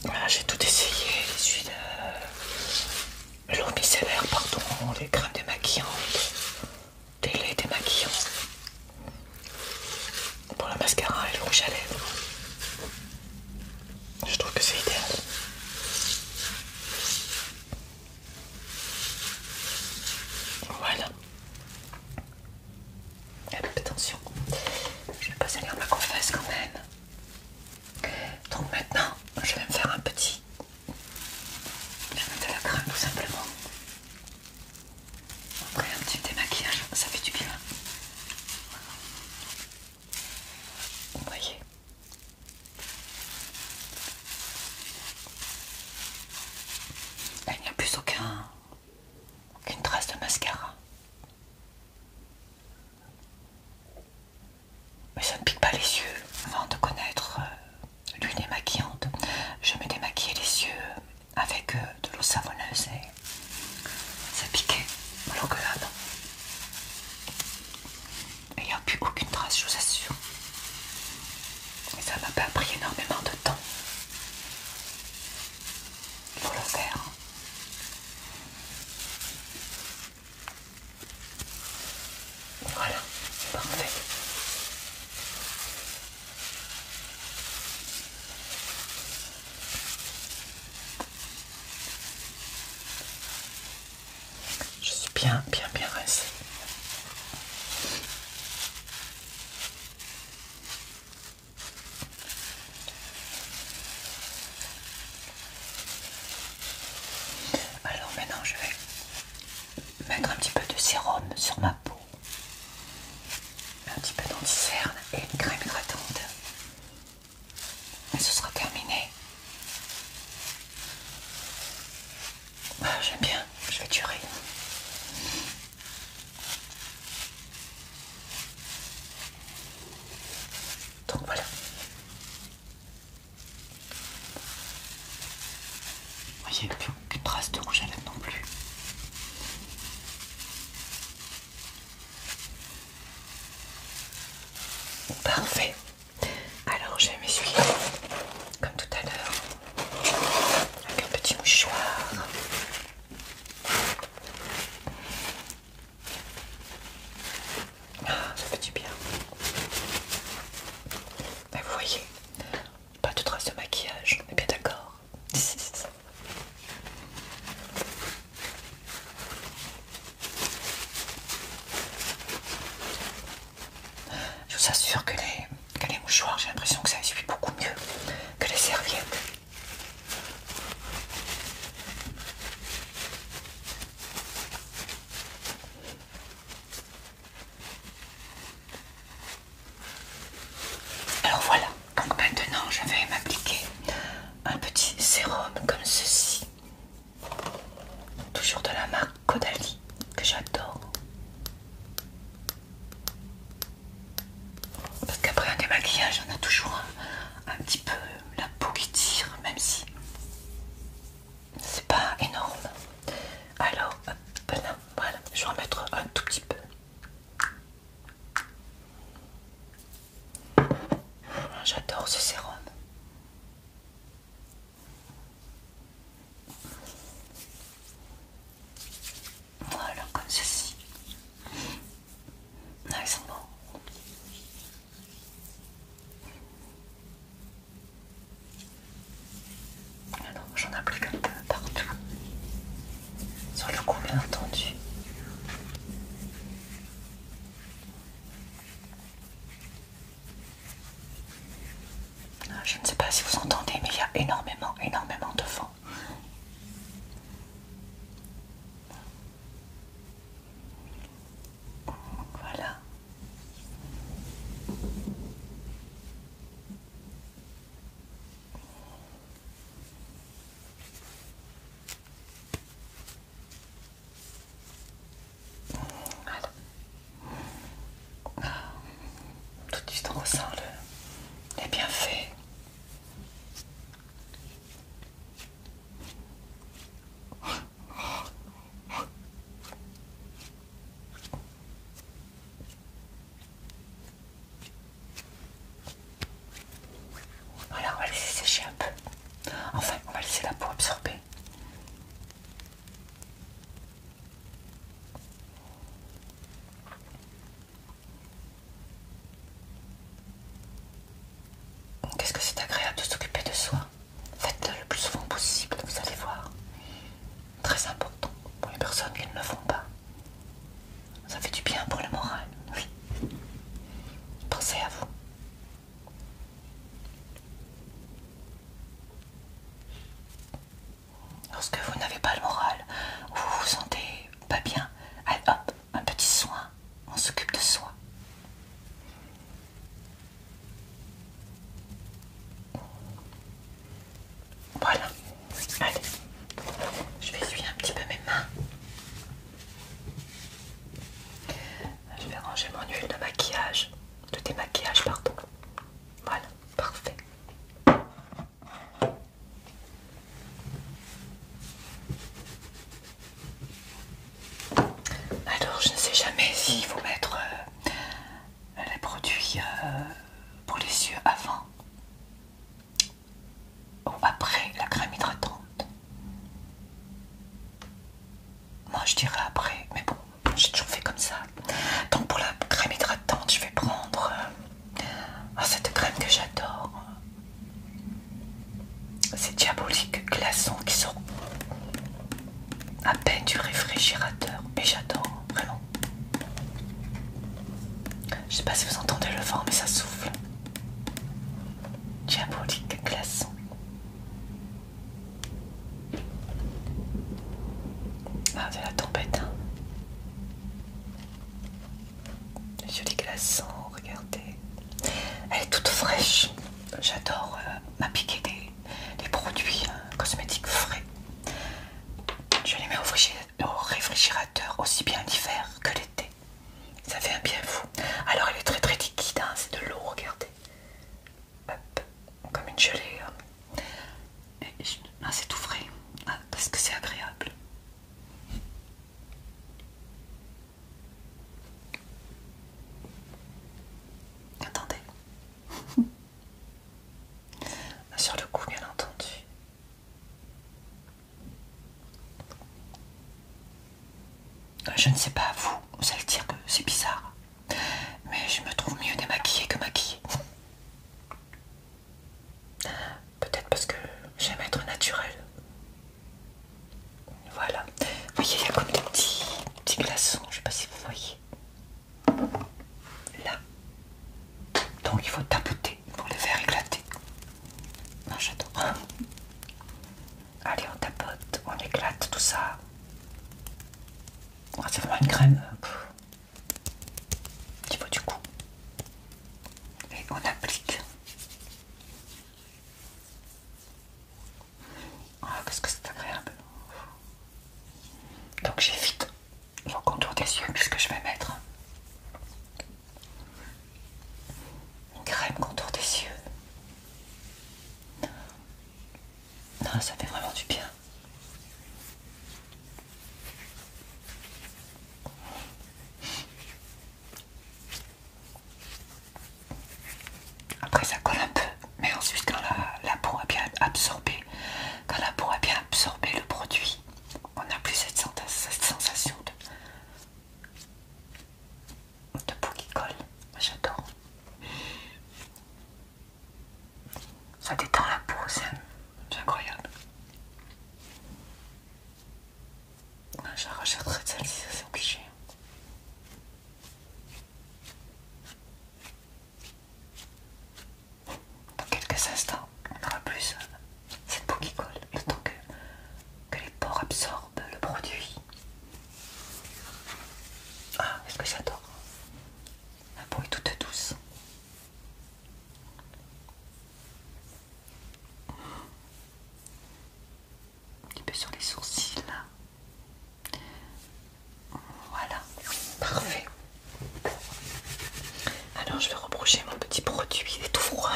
Voilà, j'ai tout essayé, les huiles, l'eau micellaire, pardon, les crèmes démaquillantes, des laits démaquillants. Pour le mascara et le rouge à lèvres. Je trouve que c'est idéal. Voilà. Attention, je vais pas salir ma coiffeuse quand même. Donc maintenant, je vais me faire un petit. Je vais mettre de la crème tout simplement. Après un petit démaquillage, ça fait du bien. Vous voyez. Là, il n'y a plus aucune trace de mascara. Mais ça ne pique pas les yeux. Avant de connaître l'huile démaquillante, je me démaquillais les yeux avec de l'eau savonneuse et ça piquait. Alors que là, non. Et il n'y a plus aucune trace, je vous assure. Et ça m'a pas pris énormément de temps. Il faut le faire. Voilà, c'est parfait. Je suis bien rincée. Alors maintenant je vais mettre un petit peu de sérum sur ma peau. Un petit peu d'anti-cerne et une crème hydratante. Et ce sera terminé. Ah, j'aime bien, je vais durer. Parfait. Alors je vais m'essuyer comme tout à l'heure avec un petit mouchoir. Ah, ça fait du bien. Et vous voyez, pas de traces de maquillage, on est bien d'accord. Je vous assure que les mouchoirs, j'ai l'impression que ça essuie beaucoup mieux que les serviettes. Alors voilà, donc maintenant je vais m'appliquer un petit sérum comme ceci. Toujours de la marque Caudalie, que j'adore. Parce qu'après un démaquillage, on a toujours un petit peu la peau qui tire, même si c'est pas énorme. Alors, hop là, voilà, je vais en mettre un tout petit peu. J'adore ce sérum. Voilà, comme ceci. Ah, ils sont bons. Alors, j'en applique un peu partout. Sur le cou, bien entendu. Je ne sais pas si vous entendez, mais il y a énormément de vent. Voilà. Voilà. Tout de suite on ressent les bienfaits. Voilà, on va laisser sécher un peu. Enfin, on va laisser la peau absorber. Qu'est-ce que c'est agréable de s'occuper de soi. Faites-le le plus souvent possible, vous allez voir. Très important pour les personnes qui ne le font pas. Ça fait du bien pour le moral, oui. Pensez à vous. Lorsque vous n'avez pas le moral, ou vous vous sentez pas bien, allez hop, un petit soin, on s'occupe de soi. Voilà, allez, je vais essuyer un petit peu mes mains. Je vais ranger mon huile de maquillage, de démaquillage, pardon. Voilà, parfait. Alors, je ne sais jamais s'il faut mettre les produits pour les yeux avant ou après la crème hydratante. Moi, je dirais après, mais bon, j'ai toujours fait comme ça. Donc, pour la crème hydratante, je vais prendre cette crème que j'adore. C'est Diabolique Glaçon qui sort à peine du réfrigérateur. Mais j'adore, vraiment. Je sais pas si vous entendez le vent, mais ça souffle. Diabolique Glaçon. Ah, c'est la tempête. Hein. Joli glaçon, regardez. Elle est toute fraîche. J'adore m'appliquer des produits cosmétiques frais. Je les mets au réfrigérateur aussi bien l'hiver que l'été. Ça fait un bien fou. Alors elle est très liquide, hein, c'est de l'eau, regardez. Hop, comme une gelée. Ah, c'est tout frais. Ah, parce que c'est agréable. Attendez, Je ne sais pas, vous allez dire que c'est bizarre, mais je me trouve mieux démaquillée que maquillée. Peut-être parce que j'aime être naturelle. Voilà. Vous voyez, il y a comme des petits glaçons, je ne sais pas si vous voyez. Là. Donc il faut tapoter pour les faire éclater. Non, j'adore. Allez, on tapote, on éclate tout ça. C'est vraiment une crème qui vaut du coup. Et on applique. Ah, qu'est-ce que c'est agréable. Donc j'évite mon contour des yeux puisque je vais mettre une crème contour des yeux. Non, ça fait vraiment du bien. Après ça colle un peu, mais ensuite quand la peau a bien absorbé, le produit, on n'a plus cette sensation de peau qui colle. Moi j'adore. Ça détend la peau, c'est incroyable. Je rachèterai celle-ci, c'est obligé. Dans quelques instants, on n'aura plus cette peau qui colle, le temps que les pores absorbent le produit. Ah, est-ce que j'adore. La peau est toute douce. Un petit peu sur les sourcils là. Voilà, parfait. Alors je vais rebroucher mon petit produit, il est tout froid.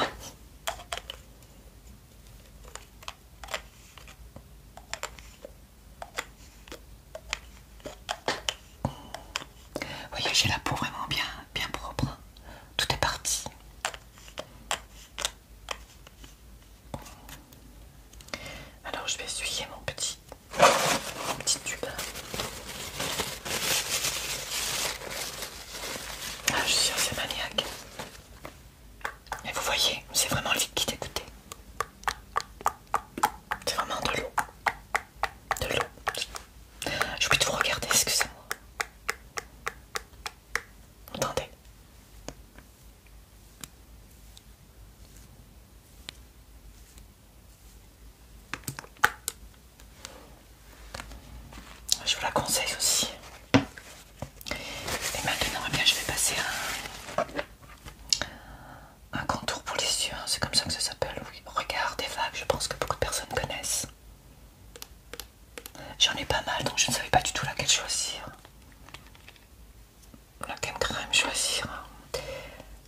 Vous voyez, j'ai la peau vraiment bien propre. Tout est parti. Alors je vais essuyer mon petit tube. Ah, je suis assez maniaque. Et vous voyez, c'est vraiment liquide, écoutez. C'est vraiment de l'eau. De l'eau. J'ai oublié de vous regarder, excusez-moi. Attendez. Je vous la conseille aussi. Et maintenant, eh bien, je vais passer un contour pour les yeux. C'est comme ça que ça s'appelle, oui. Regard des vagues, je pense que beaucoup de personnes connaissent. J'en ai pas mal, donc je ne savais pas du tout laquelle choisir. Laquelle crème choisir.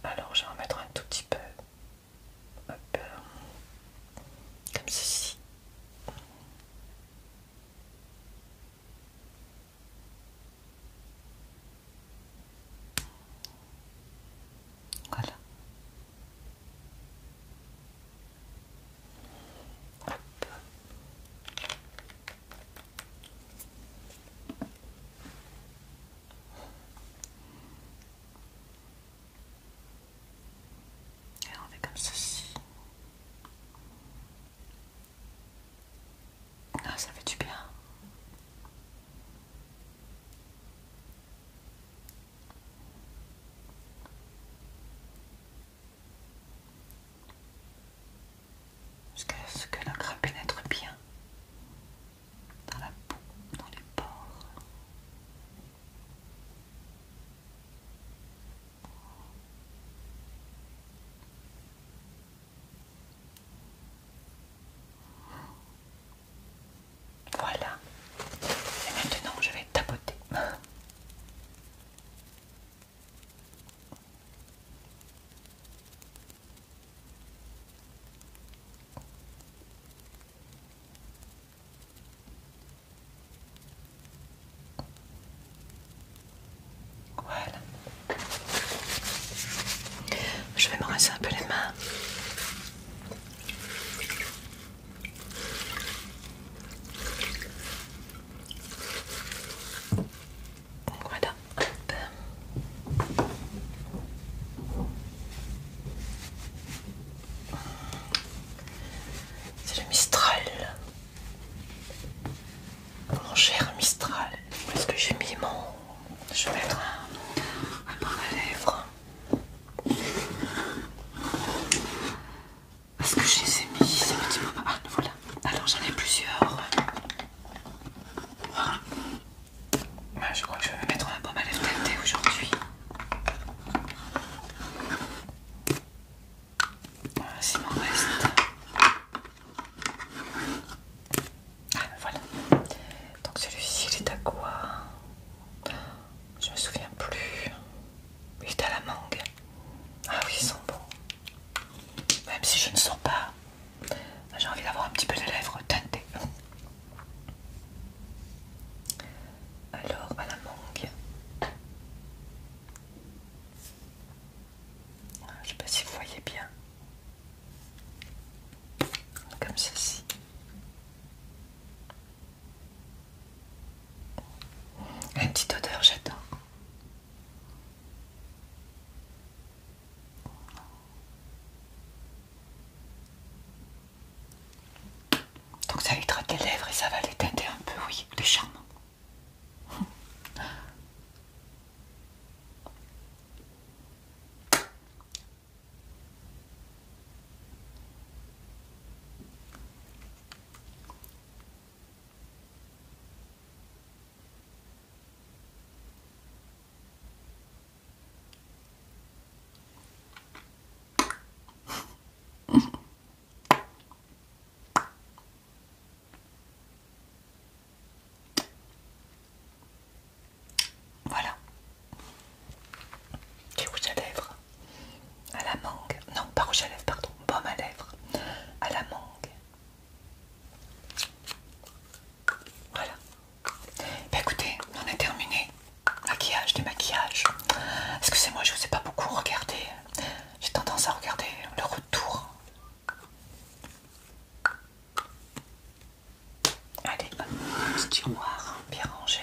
Alors, je vais en mettre un tout petit peu. Hop. Comme ceci. Voilà. Hop. Et on fait comme ceci. Ah, ça fait du bien. Jusqu'à ce que la crème pénètre bien dans la peau, dans les pores. Voilà. Et maintenant, je vais tapoter. Voilà. Je vais me rincer un peu les mains. petite odeur, j'adore. Donc ça hydrate les lèvres et ça va les teinter un peu, oui, les charmants. Voilà. Du rouge à lèvres à la mangue. Non, pas rouge à lèvres, pardon. Baume à lèvres à la mangue. Voilà. Bah écoutez, on est terminé. Maquillage, démaquillage. Excusez-moi, je vous ai pas beaucoup regardé. J'ai tendance à regarder le retour. Allez, hop, petit tiroir bien rangé.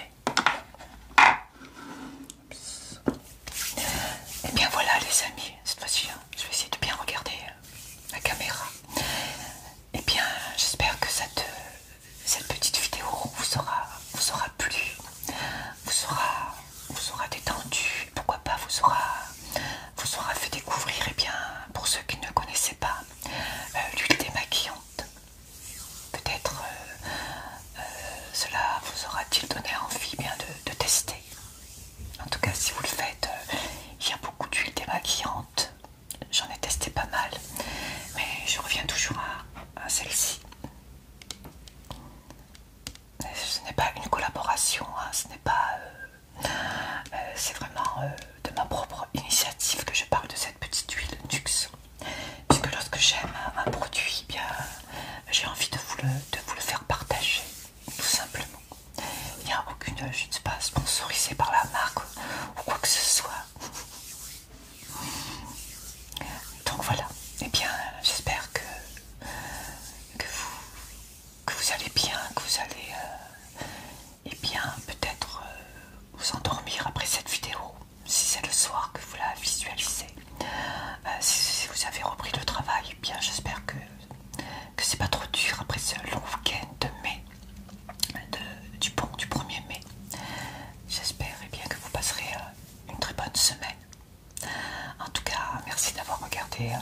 Et bien voilà les amis, cette fois-ci, je vais essayer de bien regarder la caméra. Et bien j'espère que cette petite vidéo vous aura plu, vous aura détendu, pourquoi pas vous aura fait découvrir, et bien pour ceux qui ne connaissaient pas l'huile démaquillante. Peut-être cela vous aura-t-il donné envie bien de tester. En tout cas, si vous le faites, il y a beaucoup d'huile démaquillante. J'en ai testé pas mal, mais je reviens toujours à celle-ci. Ce n'est pas une collaboration, hein, ce n'est pas... c'est vraiment de ma propre initiative que je parle de cette petite huile Nux. Puisque lorsque j'aime un produit, eh bien, j'ai envie de vous le faire partager, tout simplement. Il n'y a aucune, je ne sais pas, sponsorisée par la marque ou quoi que ce soit. Donc voilà, et bien j'espère que vous allez bien, que vous allez et bien peut-être vous endormir après cette vidéo, si c'est le soir que vous la visualisez. Si vous avez repris le travail, et bien j'espère que c'est pas trop dur après ce long week-end de mai, du 1er mai. J'espère et bien que vous passerez une très bonne semaine. En tout cas, merci d'avoir regardé